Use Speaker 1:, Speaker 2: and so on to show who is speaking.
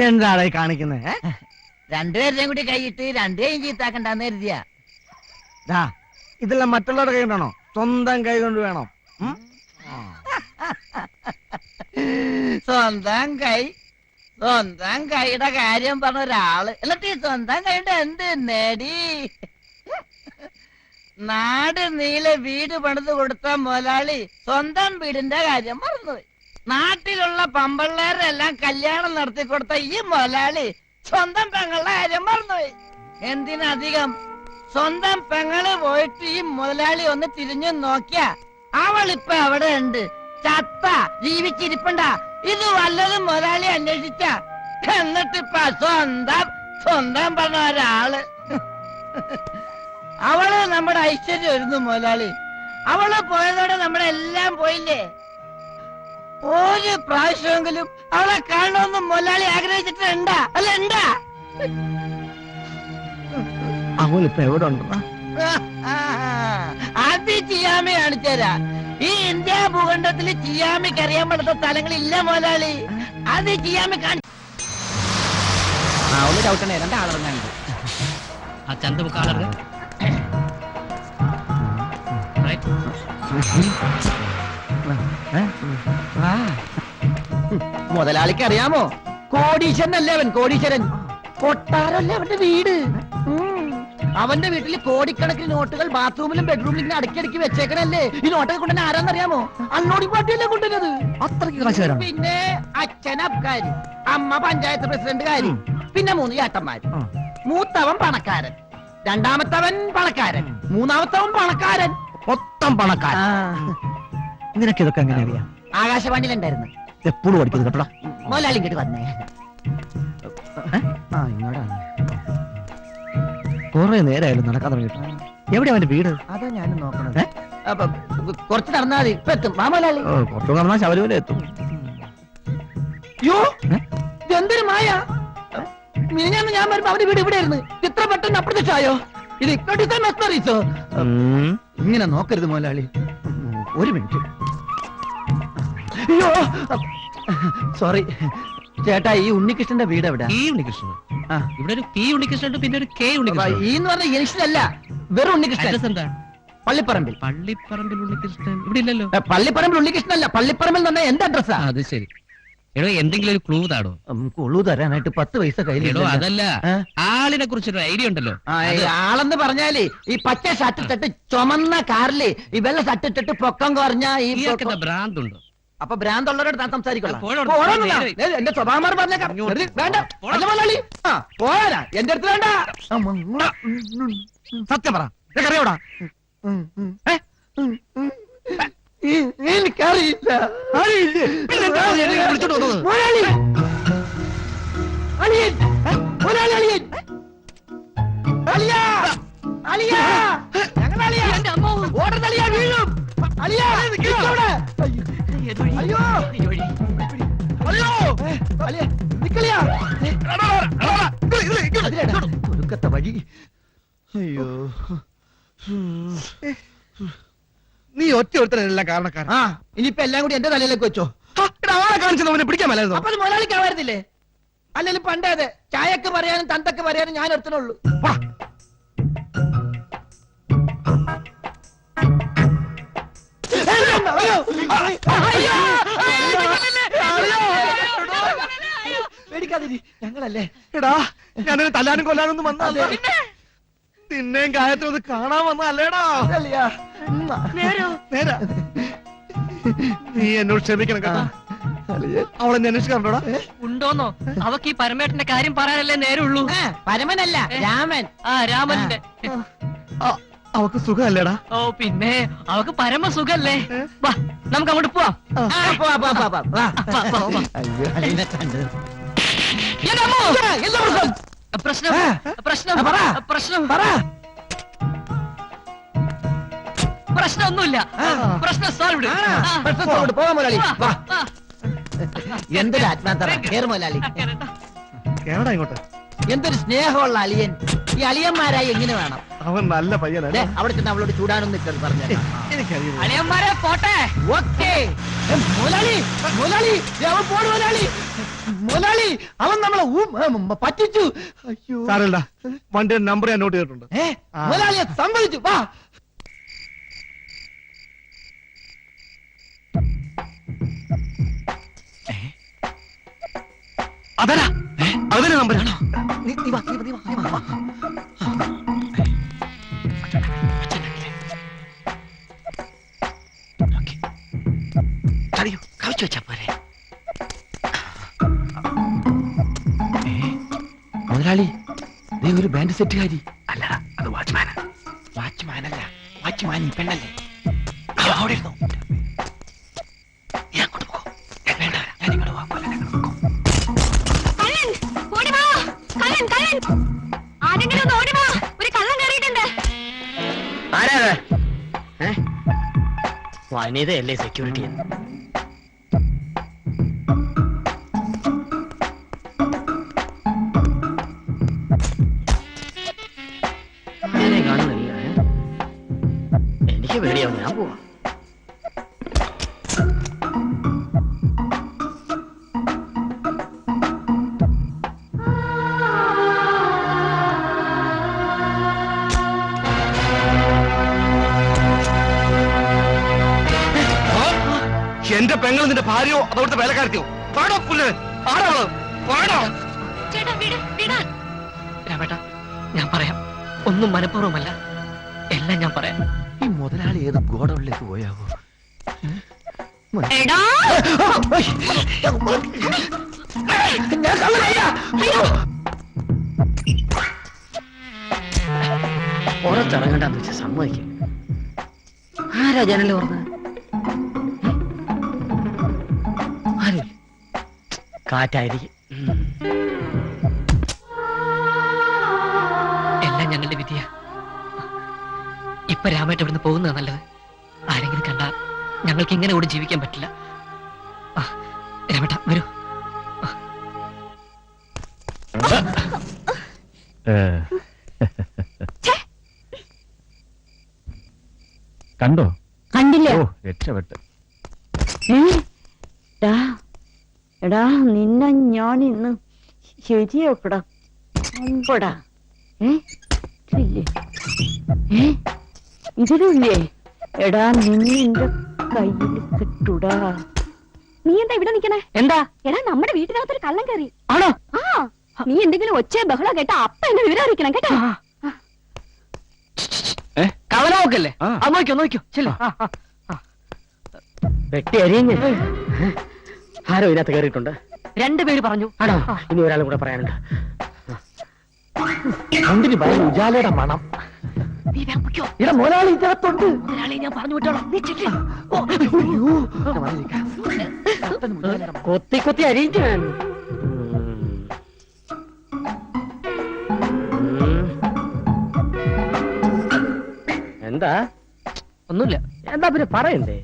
Speaker 1: എന്താണ് കാണിക്കുന്നത്?
Speaker 2: രണ്ടുപേരുടെയും കൂടി കൈയിട്ട് രണ്ടുപേരും ചീത്താക്കണ്ടെന്ന് കരുതിയാ.
Speaker 1: ഇതെല്ലാം മറ്റുള്ളവരുടെ കൈ കൊണ്ടാണോ? സ്വന്തം കൈ കൊണ്ട് വേണം.
Speaker 2: സ്വന്തം കൈയുടെ കാര്യം പറഞ്ഞ ഒരാള് എന്നിട്ട് ഈ സ്വന്തം കൈയുടെ എന്ത് നേടി? നാട് നീളെ വീട് പണിത് കൊടുത്ത മുതലാളി സ്വന്തം വീടിന്റെ കാര്യം മറന്നുപോയി. നാട്ടിലുള്ള പമ്പള്ളേരെല്ലാം കല്യാണം നടത്തി കൊടുത്ത ഈ മുതലാളി സ്വന്തം പെങ്ങളുടെ കാര്യം മറന്നുപോയി. എന്തിനധികം സ്വന്തം പെങ്ങള് പോയിട്ട് ഈ മുതലാളി ഒന്ന് തിരിഞ്ഞു നോക്കിയ അവളിപ്പ അവിടെ ഉണ്ട്, ചത്ത ജീവിച്ചിരിപ്പണ്ട. ഇത് വല്ലതും മുതലാളി അന്വേഷിച്ച എന്നിട്ടിപ്പ സ്വന്തം പറഞ്ഞ ഒരാള്. അവള് നമ്മുടെ ഐശ്വര്യം ഒരുന്നു മുതലാളി. അവള് പോയതോടെ നമ്മുടെ എല്ലാം പോയില്ലേ. ഒരു പ്രാവശ്യമെങ്കിലും അവളെ കാണണമെന്ന് മുതലാളി ആഗ്രഹിച്ചിട്ടുണ്ടാ? അല്ല ഉണ്ടാ?
Speaker 1: അവളിപ്പോ എവിടെ ഉണ്ടോ?
Speaker 2: അത് ചിയാമി കാണിച്ചുതരാ. ഈ ഇന്ത്യ ഭൂഖണ്ഡത്തിൽ ചിയാമിക്ക് അറിയാൻ പറ്റാത്ത സ്ഥലങ്ങളില്ല മുതലാളി. അത് ചിയാമി കാണിച്ചു.
Speaker 1: ഒന്ന് ചവിട്ടണേ, രണ്ടാളിറങ്ങാണ്ട്.
Speaker 3: ആ ചന്ത മുക്കാളിറങ്ങ.
Speaker 2: മുതലാളിക്ക് അറിയാമോ? കോടീശ്വരൻ അല്ലേ അവൻ, കോടീശ്വരൻ. കൊട്ടാരല്ലേ അവന്റെ വീട്. അവന്റെ വീട്ടിൽ കോടിക്കണക്കിന് നോട്ടുകൾ ബാത്റൂമിലും ബെഡ്റൂമിലും ഇങ്ങനെ അടുക്കി വെച്ചേക്കണല്ലേ. ഈ നോട്ടൊക്കെ കൊണ്ടുവന്നെ ആരാന്നറിയാമോ? അൺലോഡിംഗ് പാർട്ടിയല്ലേ കൊണ്ടുവന്നത്.
Speaker 1: അത്രയ്ക്ക് കാശുകാരാണ്.
Speaker 2: പിന്നെ അച്ഛൻ അബ്കാരി, അമ്മ പഞ്ചായത്ത് പ്രസിഡന്റുകാരി, പിന്നെ 3 ചേട്ടന്മാര്. മൂത്തവൻ പണക്കാരൻ, രണ്ടാമത്തവൻ പണക്കാരൻ, മൂന്നാമത്തവൻ പണക്കാരൻ,
Speaker 1: മൊത്തം പണക്കാരൻ. നിനക്ക് ഇതൊക്കെ എങ്ങനെ അറിയാം?
Speaker 2: ആകാശവാണിയിലുണ്ടായിരുന്നു.
Speaker 1: എപ്പോഴും പഠിക്കുന്നത് കേട്ടോ.
Speaker 2: മുതലാളി ഇങ്ങോട്ട് വന്നേ.
Speaker 1: ഇങ്ങോട്ടാണ്. കൊറേ നേരമായാലും നടക്കാൻ തുടങ്ങിയിട്ട്. എവിടെ അവന്റെ വീട്?
Speaker 2: അതാ ഞാൻ നോക്കണത്. കുറച്ച് നടന്നാ മതി, ഇപ്പൊ എത്തും. മാമലാളി
Speaker 1: കുറച്ചു നടന്നാൽ ശബരിമല എത്തും.
Speaker 2: യോ, എന്തൊരു മായ! മിനിഞ്ഞാന്ന് ഞാൻ വരുമ്പോ അവന്റെ വീട് ഇവിടെ ആയിരുന്നു. ഇത്ര പെട്ടെന്ന് അപ്രത്യക്ഷമായോ? ഇത് മെസ്മറീസോ? ഇങ്ങനെ നോക്കരുത് മുതലാളി. ഒരു മിനിറ്റ്. അയ്യോ, സോറി ചേട്ടാ. ഈ ഉണ്ണികൃഷ്ണന്റെ വീട് എവിടെ?
Speaker 3: ഈ ഉണ്ണികൃഷ്ണൻ ഇവിടെ ഒരു പി ഉണ്ണികൃഷ്ണൻ, പിന്നെ ഒരു കെ ഉണ്ണികൃഷ്ണൻ.
Speaker 2: ഈ എന്ന് പറഞ്ഞ ഇനിഷ്യലല്ല, വെറും ഉണ്ണികൃഷ്ണൻ.
Speaker 3: എന്താ?
Speaker 2: പള്ളിപ്പറമ്പിൽ.
Speaker 3: പള്ളിപ്പറമ്പിൽ ഉണ്ണികൃഷ്ണൻ ഇവിടെ ഇല്ലല്ലോ.
Speaker 2: പള്ളിപ്പറമ്പിൽ ഉണ്ണികൃഷ്ണൻ അല്ല, പള്ളിപ്പറമ്പിൽ തന്നെ എന്ത് അഡ്രസ്സാ?
Speaker 3: അത് ശരി. എടോ, എന്തെങ്കിലും ഒരു ക്ലൂ താടോ.
Speaker 2: ക്ലൂ തരാനായിട്ട് 10 പൈസ കയ്യിലോ.
Speaker 3: അതല്ല, ആളിനെ കുറിച്ചൊരു ഐഡിയ ഉണ്ടല്ലോ.
Speaker 2: ആളെന്ന് പറഞ്ഞാലേ ഈ പച്ച ഷർട്ട് ഇട്ടിട്ട് ചുമന്ന കാറില് ഈ വെള്ള ഷർട്ട് ഇട്ടിട്ട് പൊക്കം കുറഞ്ഞ ഈ
Speaker 3: ഭ്രാന്തുണ്ടോ?
Speaker 2: അപ്പൊ ഭ്രാന്തുള്ളവരോട് താൻ സംസാരിക്കണം.
Speaker 3: പോരാ,
Speaker 2: എന്റെ സ്വഭാവം പറഞ്ഞേക്കാം. വേണ്ട, പോരാ, എന്റെ അടുത്ത് വേണ്ട.
Speaker 1: സത്യം പറ, അറിയോടാ?
Speaker 2: എനിക്കറിയില്ല. ഒടുക്കത്തെ വഴി. അയ്യോ,
Speaker 1: നീ ഒറ്റ ഒരുത്തനെല്ലാം കാരണക്കാരൻ.
Speaker 2: ഇനിയിപ്പോ എല്ലാം കൂടി എന്റെ തലയിലേക്ക് വെച്ചോ.
Speaker 1: ആളെ കാണിച്ചവനെ പിടിക്കാൻ മേലായിരുന്നു.
Speaker 2: അപ്പൊ മുതലാളിക്കാവായിരുന്നില്ലേ? അല്ലെങ്കിൽ പണ്ടേത് ചായക്ക് പറയാനും തന്തക്ക് പറയാനും ഞാൻ ഒരുത്തനുള്ളൂ. പേടിക്കാതിരി, ഞങ്ങളല്ലേ.
Speaker 1: എടാ, ഞാനൊരു തല്ലാനും കൊല്ലാനൊന്നും വന്നല്ലേ. നിന്നെയും കാര്യത്തിൽ ഒന്ന് കാണാൻ വന്നല്ലേടാ. നേരാ. നീ എന്നോട് ക്ഷമിക്കണം കേട്ടോ. അവളെന്നെ അന്വേഷിക്കാറുണ്ടോടാ?
Speaker 3: ഉണ്ടോന്നോ? അവക്ക് ഈ പരമേട്ടന്റെ കാര്യം പറയാനല്ലേ നേരമുള്ളൂ.
Speaker 2: പരമനല്ല, രാമൻ.
Speaker 3: രാമന്റെ.
Speaker 1: അവക്ക് സുഖമല്ലേടാ?
Speaker 3: ഓ പിന്നെ, അവക്ക് പരമ സുഖല്ലേ. വാ, നമുക്ക് അങ്ങോട്ട് പോവാം. പ്രശ്നം പ്രശ്നം പ്രശ്നം പ്രശ്നമൊന്നുമില്ല. പ്രശ്നം സോൾവ്.
Speaker 2: പോവാ മുതലാളി. എന്തൊരു ആത്മാർത്ഥ. കേറ് മുതലാളി.
Speaker 1: കേരടാ ഇങ്ങോട്ട്.
Speaker 2: എന്തൊരു സ്നേഹമുള്ള അളിയൻ. ഈ അളിയന്മാരായി എങ്ങനെ വേണം?
Speaker 1: അവൻ നല്ല പയ്യനല്ലേ?
Speaker 2: ദേ, അവിടെ ചെന്ന് അവളോട് ചൂടാനൊന്നും നിൽക്കരുത് പറഞ്ഞു.
Speaker 1: എനിക്കറിയാം.
Speaker 3: അളിയന്മാരെ പോട്ടെ.
Speaker 2: ഓക്കേ. മുതലാളി, മുതലാളി, ദേ അവൻ പോണു മുതലാളി. മുതലാളി, അവൻ നമ്മളെ പറ്റിച്ചു. അയ്യോ.
Speaker 1: സാരമില്ല, വണ്ടിയുടെ നമ്പർ ഞാൻ നോട്ട് ചെയ്തിട്ടുണ്ട്.
Speaker 2: മുതലാളിയെ സമ്മതിച്ചു. വാ.
Speaker 1: അതല്ല, അതിന്റെ നമ്പറാണോ?
Speaker 2: നീ വാ, നീ വാ, നീ വാ.
Speaker 3: കവിച്ചു വെച്ചാ പോരെ.
Speaker 2: മുതലാളി, നീ ഒരു ബാൻഡ് സെറ്റുകാരി.
Speaker 3: അല്ലടാ, അത് വാച്ച്മാനാ.
Speaker 2: വാച്ച്മാനല്ല, വാച്ച്മാൻ ഈ പെണ്ണല്ലേ?
Speaker 3: അവിടെ ഇരുന്നു. ഞാൻ അങ്ങോട്ട് പോകും. വേണ്ട, ഞാൻ ഇങ്ങോട്ട് പോകാം. ആരാ? വനിതയല്ലേ സെക്യൂരിറ്റി? ആരെ കാണുന്നില്ല. എനിക്ക് പേടിയാവും. ഞാൻ പോവാം.
Speaker 1: എന്റെ പെങ്ങൾ നിന്റെ ഭാര്യയോ അതവിടുത്തെ വേലക്കാരത്തിയോ? പാടോ പുല്ല്, ആരാളോ? പാടോ.
Speaker 3: രാമേട്ട, ഞാൻ പറയാം. ഒന്നും മനഃപൂർവ്വമല്ല, എല്ലാം ഞാൻ പറയാം.
Speaker 2: ഈ മുതലാളി ഏത് ഗോഡൌണിലേക്ക് പോയാവോ?
Speaker 3: പുറത്തിറങ്ങണ്ടെന്ന് വെച്ച് സമ്മതിക്കും. ആരാ ജനല് തുറന്ന്? ആരും കാറ്റായിരിക്കും. എല്ലാം ഞങ്ങളുടെ വിധിയ. ഇപ്പൊ രാമേട്ട ഇവിടുന്ന് പോകുന്നതാ നല്ലത്. ആരെങ്കിലും കണ്ടാ ഞങ്ങൾക്ക് ഇങ്ങനെ കൂടി ജീവിക്കാൻ പറ്റില്ല. രാമേട്ട വരൂ.
Speaker 4: കണ്ടോ?
Speaker 5: കണ്ടില്ല.
Speaker 4: ഓ, രക്ഷപ്പെട്ട്.
Speaker 5: എടാ, നിന്നെ ഞാൻ ഇന്ന് ശരിയാക്കടാ. അമ്പടാ. ഇതിലില്ലേ? എടാ, നിന്നെ എന്റെ കയ്യിൽ കിട്ടൂടാ. നീ എന്താ ഇവിടെ നിക്കണേ?
Speaker 3: എന്താ?
Speaker 5: എടാ, നമ്മുടെ വീട്ടിനകത്തൊരു കള്ളം കയറി.
Speaker 3: ആണോ?
Speaker 5: ആ, നീ എന്തെങ്കിലും ഒച്ച ബഹളം കേട്ടാ അപ്പ എന്നെ വിവരം അറിയിക്കണം കേട്ടോ.
Speaker 3: കവലമൊക്കല്ലേ? നോക്കിയോ, നോക്കിയോ. ചെല്ലോ. വെട്ടി അരിഞ്ഞ് ആരോ ഇതിനകത്ത് കയറിയിട്ടുണ്ട്. 2 പേര് പറഞ്ഞു. ആണോ? ഇനി ഒരാളും കൂടെ പറയാനുണ്ട്.
Speaker 2: എന്തിന് ഭയം? ഉജാലയുടെ മണം.
Speaker 3: നീ വ്യാപിക്കോ?
Speaker 2: ഇവിടെ മുതലാളി ഇതിനകത്തുണ്ട്.
Speaker 3: മുതലാളി ഞാൻ പറഞ്ഞു വിട്ടോളാം. നീ ചെല്ല്. കൊത്തി കൊത്തി അരിയിച്ചു. എന്താ? ഒന്നുമില്ല. എന്താ പിന്നെ പറയണ്ടേ?